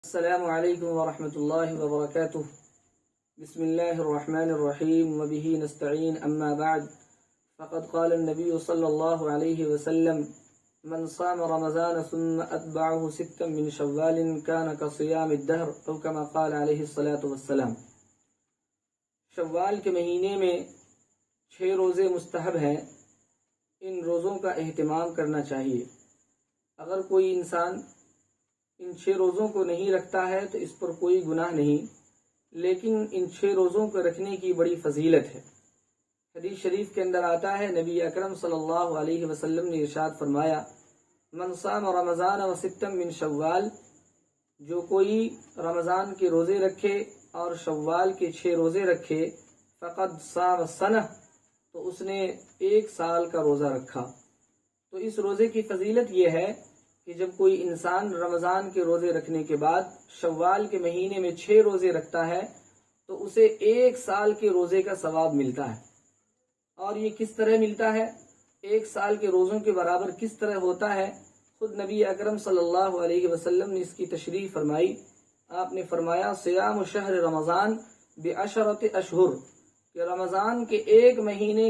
السلام علیکم ورحمۃ اللہ وبرکاتہ بسم اللہ الرحمن الرحیم وبہ نستعین اما بعد فقد قال النبی صلی اللہ علیہ وسلم من صام رمضان ثم اتبعه ستا من شوال كان كصيام الدهر او كما قال علیہ الصلاة والسلام۔ شوال کے مہینے میں 6 روزے مستحب ہیں، ان روزوں کا اہتمام کرنا چاہیے۔ اگر کوئی انسان ان 6 روزوں کو نہیں رکھتا ہے تو اس پر کوئی گناہ نہیں، لیکن ان 6 روزوں کو رکھنے کی بڑی فضیلت ہے۔ حدیث شریف کے اندر آتا ہے، نبی اکرم صلی اللہ علیہ وسلم نے ارشاد فرمایا، من صام رمضان و ستا من شوال، جو کوئی رمضان کے روزے رکھے اور شوال کے 6 روزے رکھے، فقد صام سنہ، تو اس نے 1 سال کا روزہ رکھا۔ تو اس روزے کی فضیلت یہ ہے کہ جب کوئی انسان رمضان کے روزے رکھنے کے بعد شوال کے مہینے میں 6 روزے رکھتا ہے تو اسے 1 سال کے روزے کا ثواب ملتا ہے۔ اور یہ کس طرح ملتا ہے، 1 سال کے روزوں کے برابر کس طرح ہوتا ہے، خود نبی اکرم صلی اللہ علیہ وسلم نے اس کی تشریح فرمائی۔ آپ نے فرمایا، صیام شہر رمضان بعشرۃ اشہر، کہ رمضان کے 1 مہینے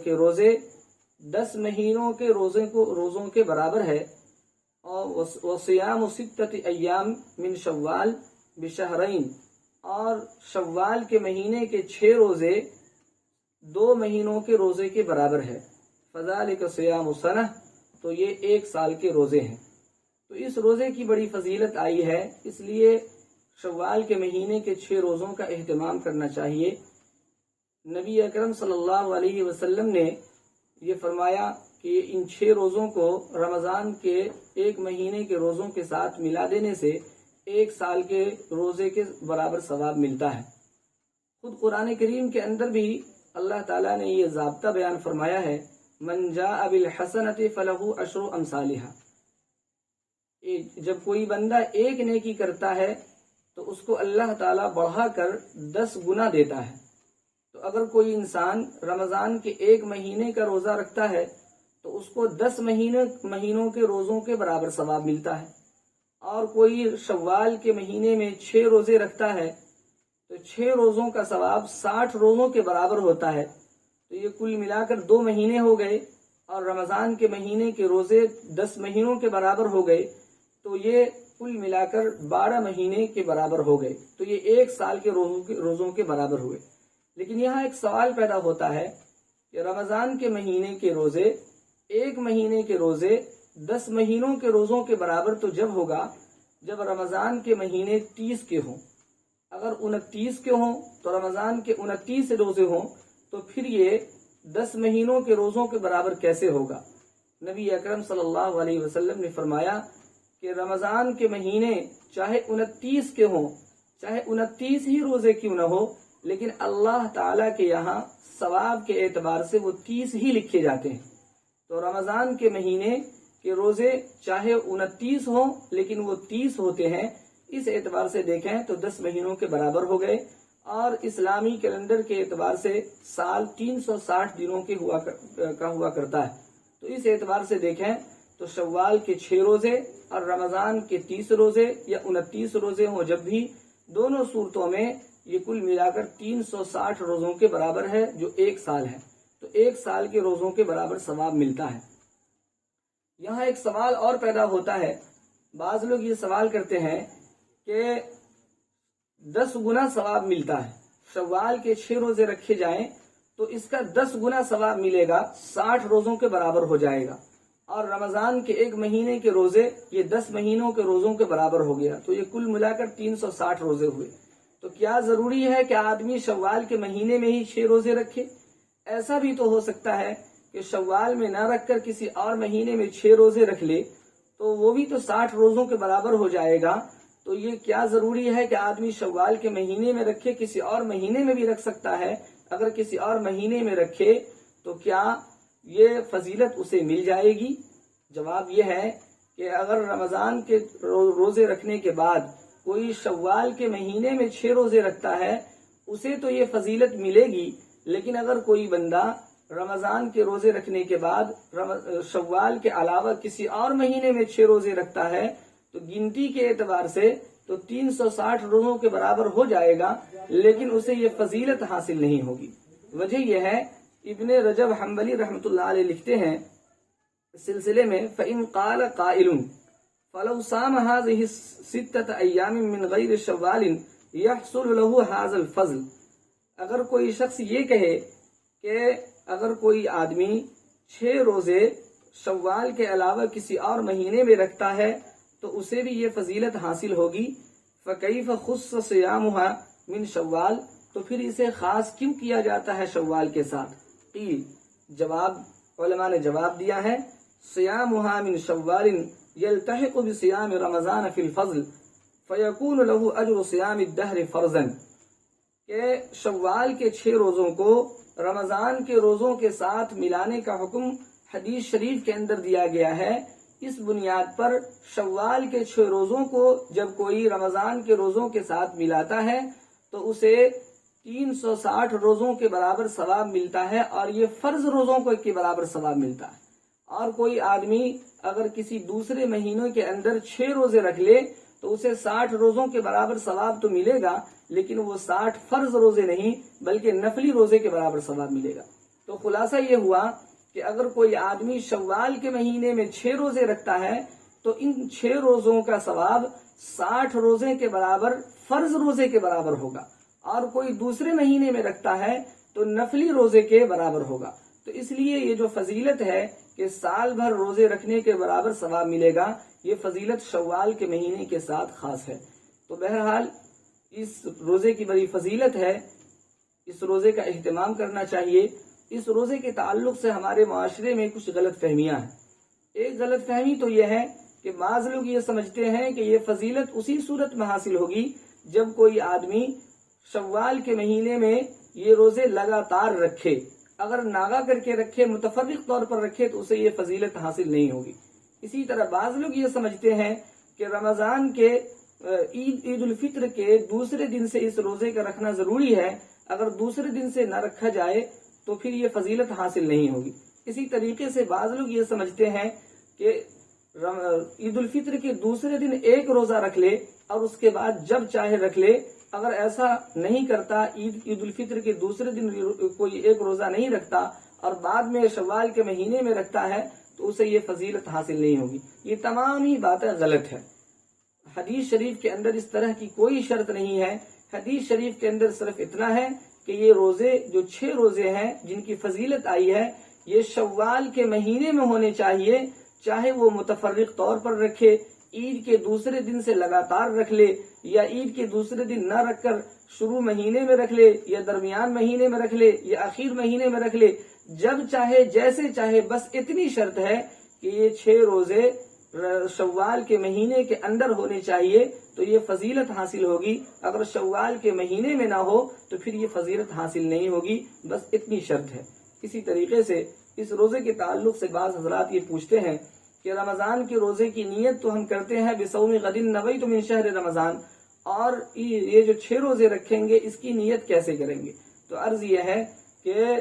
کے روزے 10 مہینوں کے روزوں کے برابر ہے۔ اور وصیام 6 ایام من شوال بشہرین، اور شوال کے مہینے کے 6 روزے 2 مہینوں کے روزے کے برابر ہے۔ فذالک صیام سنہ، تو یہ 1 سال کے روزے ہیں۔ تو اس روزے کی بڑی فضیلت آئی ہے، اس لیے شوال کے مہینے کے 6 روزوں کا اہتمام کرنا چاہیے۔ نبی اکرم صلی اللہ علیہ وسلم نے یہ فرمایا کہ ان 6 روزوں کو رمضان کے 1 مہینے کے روزوں کے ساتھ ملا دینے سے 1 سال کے روزے کے برابر ثواب ملتا ہے۔ خود قرآن کریم کے اندر بھی اللہ تعالیٰ نے یہ ضابطہ بیان فرمایا ہے، من جاء بالحسنۃ فلہ عشر امثالھا، جب کوئی بندہ 1 نیکی کرتا ہے تو اس کو اللہ تعالیٰ بڑھا کر 10 گنا دیتا ہے۔ تو اگر کوئی انسان رمضان کے 1 مہینے کا روزہ رکھتا ہے تو اس کو 10 مہینوں کے روزوں کے برابر ثواب ملتا ہے، اور کوئی شوال کے مہینے میں 6 روزے رکھتا ہے تو 6 روزوں کا ثواب 60 روزوں کے برابر ہوتا ہے۔ تو یہ کل ملا کر 2 مہینے ہو گئے، اور رمضان کے مہینے کے روزے 10 مہینوں کے برابر ہو گئے، تو یہ کل ملا کر 12 مہینے کے برابر ہو گئے۔ تو یہ 1 سال کے روزوں کے برابر ہوئے۔ لیکن یہاں ایک سوال پیدا ہوتا ہے کہ رمضان کے مہینے کے روزے 1 مہینے کے روزے 10 مہینوں کے روزوں کے برابر تو جب ہوگا جب رمضان کے مہینے 30 کے ہوں۔ اگر 29 کے ہوں تو رمضان کے 29 روزے ہوں تو پھر یہ 10 مہینوں کے روزوں کے برابر کیسے ہوگا؟ نبی اکرم صلی اللہ علیہ وسلم نے فرمایا کہ رمضان کے مہینے چاہے 29 کے ہوں، چاہے 29 ہی روزے کیوں نہ ہو، لیکن اللہ تعالیٰ کے یہاں ثواب کے اعتبار سے وہ 30 ہی لکھے جاتے ہیں۔ تو رمضان کے مہینے کے روزے چاہے 29 ہوں لیکن وہ 30 ہوتے ہیں، اس اعتبار سے دیکھیں تو 10 مہینوں کے برابر ہو گئے۔ اور اسلامی کیلنڈر کے اعتبار سے سال 360 دنوں کے ہوا کرتا ہے۔ تو اس اعتبار سے دیکھیں تو شوال کے 6 روزے اور رمضان کے 30 روزے یا 29 روزے ہوں، جب بھی دونوں صورتوں میں یہ کل ملا کر 360 روزوں کے برابر ہے، جو 1 سال ہے۔ تو 1 سال کے روزوں کے برابر ثواب ملتا ہے۔ یہاں ایک سوال اور پیدا ہوتا ہے، بعض لوگ یہ سوال کرتے ہیں کہ 10 گنا ثواب ملتا ہے، شوال کے 6 روزے رکھے جائیں تو اس کا 10 گنا ثواب ملے گا، 60 روزوں کے برابر ہو جائے گا، اور رمضان کے 1 مہینے کے روزے یہ 10 مہینوں کے روزوں کے برابر ہو گیا، تو یہ کل ملا کر 360 روزے ہوئے۔ تو کیا ضروری ہے کہ آدمی شوال کے مہینے میں ہی 6 روزے رکھے؟ ایسا بھی تو ہو سکتا ہے کہ شوال میں نہ رکھ کر کسی اور مہینے میں 6 روزے رکھ لے، تو وہ بھی تو 60 روزوں کے برابر ہو جائے گا۔ تو یہ کیا ضروری ہے کہ آدمی شوال کے مہینے میں رکھے، کسی اور مہینے میں بھی رکھ سکتا ہے؟ اگر کسی اور مہینے میں رکھے تو کیا یہ فضیلت اسے مل جائے گی؟ جواب یہ ہے کہ اگر رمضان کے روزے رکھنے کے بعد کوئی شوال کے مہینے میں 6 روزے رکھتا ہے، اسے تو یہ فضیلت ملے گی، لیکن اگر کوئی بندہ رمضان کے روزے رکھنے کے بعد شوال کے علاوہ کسی اور مہینے میں 6 روزے رکھتا ہے تو گنتی کے اعتبار سے تو 360 روزوں کے برابر ہو جائے گا، لیکن اسے یہ فضیلت حاصل نہیں ہوگی۔ وجہ یہ ہے، ابن رجب حنبلی رحمۃ اللہ علیہ لکھتے ہیں اس سلسلے میں، فَإِنْ قَالَ قَائِلٌ فَلَوْ صَامَ هَذِهِ السِّتَّةَ أَيَّامٍ مِّنْ غَيْرِ شَوَّالٍ يَحْصُلُ لَهُ هَذَا الْفَضْلُ۔ اگر کوئی شخص یہ کہے کہ اگر کوئی آدمی 6 روزے شوال کے علاوہ کسی اور مہینے میں رکھتا ہے تو اسے بھی یہ فضیلت حاصل ہوگی، فَكَيْفَ خُصَّ صِيَامُهَا مِنْ شوال، تو پھر اسے خاص کیوں کیا جاتا ہے شوال کے ساتھ؟ قیل، جواب علماء نے جواب دیا ہے، صِيَامُهَا مِنْ شوال يلتحق بصيام رمضان في الفضل فيكون له اجر صيام الدهر فرضا، کہ شوال کے 6 روزوں کو رمضان کے روزوں کے ساتھ ملانے کا حکم حدیث شریف کے اندر دیا گیا ہے۔ اس بنیاد پر شوال کے 6 روزوں کو جب کوئی رمضان کے روزوں کے ساتھ ملاتا ہے تو اسے 360 روزوں کے برابر ثواب ملتا ہے، اور یہ فرض روزوں کے برابر ثواب ملتا ہے۔ اور کوئی آدمی اگر کسی دوسرے مہینوں کے اندر 6 روزے رکھ لے تو اسے 60 روزوں کے برابر ثواب تو ملے گا، لیکن وہ 60 فرض روزے نہیں بلکہ نفلی روزے کے برابر ثواب ملے گا۔ تو خلاصہ یہ ہوا کہ اگر کوئی آدمی شوال کے مہینے میں 6 روزے رکھتا ہے تو ان 6 روزوں کا ثواب 60 روزے کے برابر فرض روزے کے برابر ہوگا، اور کوئی دوسرے مہینے میں رکھتا ہے تو نفلی روزے کے برابر ہوگا۔ تو اس لیے یہ جو فضیلت ہے کہ سال بھر روزے رکھنے کے برابر ثواب ملے گا، یہ فضیلت شوال کے مہینے کے ساتھ خاص ہے۔ تو بہرحال اس روزے کی بڑی فضیلت ہے، اس روزے کا اہتمام کرنا چاہیے۔ اس روزے کے تعلق سے ہمارے معاشرے میں کچھ غلط فہمیاں ہیں۔ ایک غلط فہمی تو یہ ہے کہ بعض لوگ یہ سمجھتے ہیں کہ یہ فضیلت اسی صورت میں حاصل ہوگی جب کوئی آدمی شوال کے مہینے میں یہ روزے لگاتار رکھے، اگر ناغا کر کے رکھے، متفرق طور پر رکھے تو اسے یہ فضیلت حاصل نہیں ہوگی۔ اسی طرح بعض لوگ یہ سمجھتے ہیں کہ رمضان کے عید الفطر کے دوسرے دن سے اس روزے کا رکھنا ضروری ہے، اگر دوسرے دن سے نہ رکھا جائے تو پھر یہ فضیلت حاصل نہیں ہوگی۔ اسی طریقے سے بعض لوگ یہ سمجھتے ہیں کہ عید الفطر کے دوسرے دن ایک روزہ رکھ لے اور اس کے بعد جب چاہے رکھ لے۔ اگر ایسا نہیں کرتا، عید الفطر کے دوسرے دن کوئی ایک روزہ نہیں رکھتا اور بعد میں شوال کے مہینے میں رکھتا ہے تو اسے یہ فضیلت حاصل نہیں ہوگی۔ یہ تمام ہی باتیں غلط ہے۔ حدیث شریف کے اندر اس طرح کی کوئی شرط نہیں ہے۔ حدیث شریف کے اندر صرف اتنا ہے کہ یہ روزے جو 6 روزے ہیں جن کی فضیلت آئی ہے، یہ شوال کے مہینے میں ہونے چاہیے، چاہے وہ متفرق طور پر رکھے، عید کے دوسرے دن سے لگاتار رکھ لے، یا عید کے دوسرے دن نہ رکھ کر شروع مہینے میں رکھ لے، یا درمیان مہینے میں رکھ لے، یا آخر مہینے میں رکھ لے، جب چاہے جیسے چاہے، بس اتنی شرط ہے کہ یہ 6 روزے شوال کے مہینے کے اندر ہونے چاہیے تو یہ فضیلت حاصل ہوگی۔ اگر شوال کے مہینے میں نہ ہو تو پھر یہ فضیلت حاصل نہیں ہوگی، بس اتنی شرط ہے۔ اسی طریقے سے اس روزے کے تعلق سے بعض حضرات یہ پوچھتے ہیں کہ رمضان کے روزے کی نیت تو ہم کرتے ہیں بصوم غد نویت من شہر رمضان، اور یہ جو 6 روزے رکھیں گے اس کی نیت کیسے کریں گے؟ تو عرض یہ ہے کہ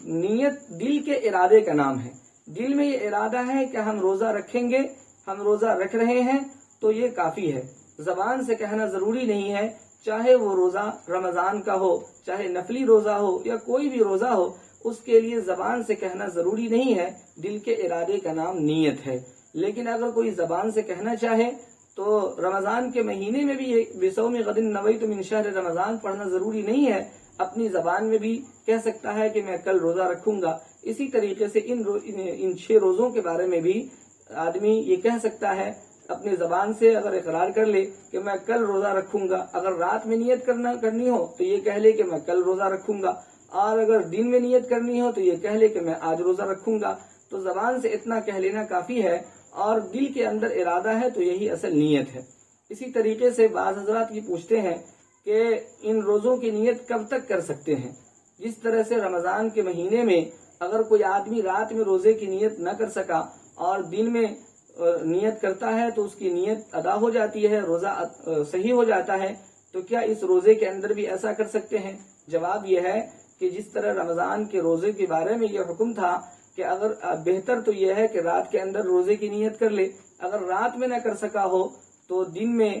نیت دل کے ارادے کا نام ہے۔ دل میں یہ ارادہ ہے کہ ہم روزہ رکھیں گے، ہم روزہ رکھ رہے ہیں، تو یہ کافی ہے۔ زبان سے کہنا ضروری نہیں ہے، چاہے وہ روزہ رمضان کا ہو، چاہے نفلی روزہ ہو، یا کوئی بھی روزہ ہو، اس کے لیے زبان سے کہنا ضروری نہیں ہے، دل کے ارادے کا نام نیت ہے۔ لیکن اگر کوئی زبان سے کہنا چاہے تو رمضان کے مہینے میں بھی بصوم غد نویت من شہر رمضان پڑھنا ضروری نہیں ہے، اپنی زبان میں بھی کہہ سکتا ہے کہ میں کل روزہ رکھوں گا۔ اسی طریقے سے ان 6 روزوں کے بارے میں بھی آدمی یہ کہہ سکتا ہے، اپنی زبان سے اگر اقرار کر لے کہ میں کل روزہ رکھوں گا، اگر رات میں نیت کرنی ہو تو یہ کہہ لے کہ میں کل روزہ رکھوں گا، اور اگر دن میں نیت کرنی ہو تو یہ کہہ لے کہ میں آج روزہ رکھوں گا۔ تو زبان سے اتنا کہہ لینا کافی ہے، اور دل کے اندر ارادہ ہے تو یہی اصل نیت ہے۔ اسی طریقے سے بعض حضرات یہ پوچھتے ہیں کہ ان روزوں کی نیت کب تک کر سکتے ہیں؟ جس طرح سے رمضان کے مہینے میں اگر کوئی آدمی رات میں روزے کی نیت نہ کر سکا اور دن میں نیت کرتا ہے تو اس کی نیت ادا ہو جاتی ہے، روزہ صحیح ہو جاتا ہے، تو کیا اس روزے کے اندر بھی ایسا کر سکتے ہیں؟ جواب یہ ہے کہ جس طرح رمضان کے روزے کے بارے میں یہ حکم تھا کہ اگر بہتر تو یہ ہے کہ رات کے اندر روزے کی نیت کر لے، اگر رات میں نہ کر سکا ہو تو دن میں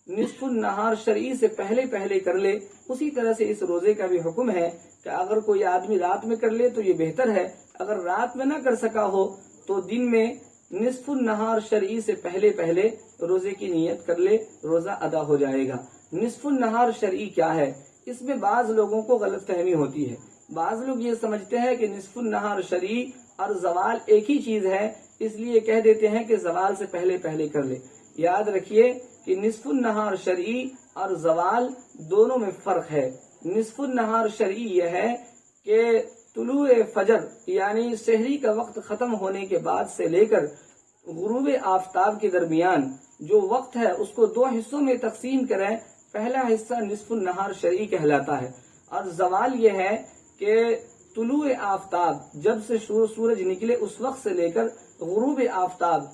نصف النہار شرعی سے پہلے پہلے کر لے، اسی طرح سے اس روزے کا بھی حکم ہے کہ اگر کوئی آدمی رات میں کر لے تو یہ بہتر ہے، اگر رات میں نہ کر سکا ہو تو دن میں نصف النہار شرعی سے پہلے پہلے روزے کی نیت کر لے، روزہ ادا ہو جائے گا۔ نصف النہار شرعی کیا ہے؟ اس میں بعض لوگوں کو غلط فہمی ہوتی ہے، بعض لوگ یہ سمجھتے ہیں کہ نصف النہار شرعی اور زوال ایک ہی چیز ہے، اس لیے کہہ دیتے ہیں کہ زوال سے پہلے پہلے کر لے۔ یاد رکھیے کہ نصف النہار شرعی اور زوال دونوں میں فرق ہے۔ نصف النہار شرعی یہ ہے کہ طلوع فجر یعنی سحری کا وقت ختم ہونے کے بعد سے لے کر غروب آفتاب کے درمیان جو وقت ہے اس کو دو حصوں میں تقسیم کریں، پہلا حصہ نصف النہار شرعی کہلاتا ہے، اور زوال یہ ہے کہ طلوع آفتاب جب سے سورج نکلے اس وقت سے لے کر غروب آفتاب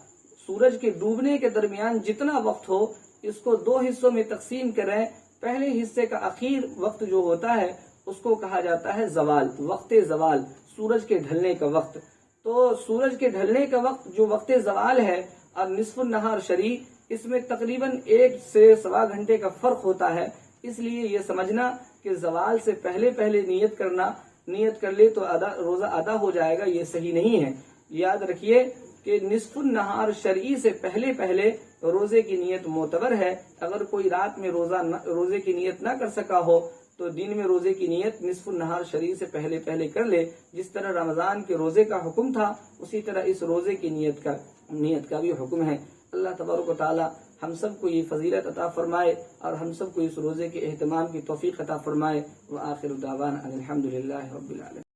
سورج کے ڈوبنے کے درمیان جتنا وقت ہو اس کو دو حصوں میں تقسیم کریں، پہلے حصے کا اخیر وقت جو ہوتا ہے اس کو کہا جاتا ہے زوال، وقت زوال، سورج کے ڈھلنے کا وقت۔ تو سورج کے ڈھلنے کا وقت جو وقت زوال ہے اور نصف النہار شرعی، اس میں تقریباً 1 سے 1.25 گھنٹے کا فرق ہوتا ہے، اس لیے یہ سمجھنا کہ زوال سے پہلے پہلے نیت کر لے تو روزہ ادا ہو جائے گا، یہ صحیح نہیں ہے۔ یاد رکھیے کہ نصف النہار شرعی سے پہلے پہلے روزے کی نیت معتبر ہے، اگر کوئی رات میں روزے کی نیت نہ کر سکا ہو تو دن میں روزے کی نیت نصف النہار شرعی سے پہلے پہلے کر لے، جس طرح رمضان کے روزے کا حکم تھا اسی طرح اس روزے کی نیت کا بھی حکم ہے۔ اللہ تبارک و تعالی ہم سب کو یہ فضیلت عطا فرمائے اور ہم سب کو اس روزے کے اہتمام کی توفیق عطا فرمائے۔ وآخر دعوانا الحمدللہ رب العالمین۔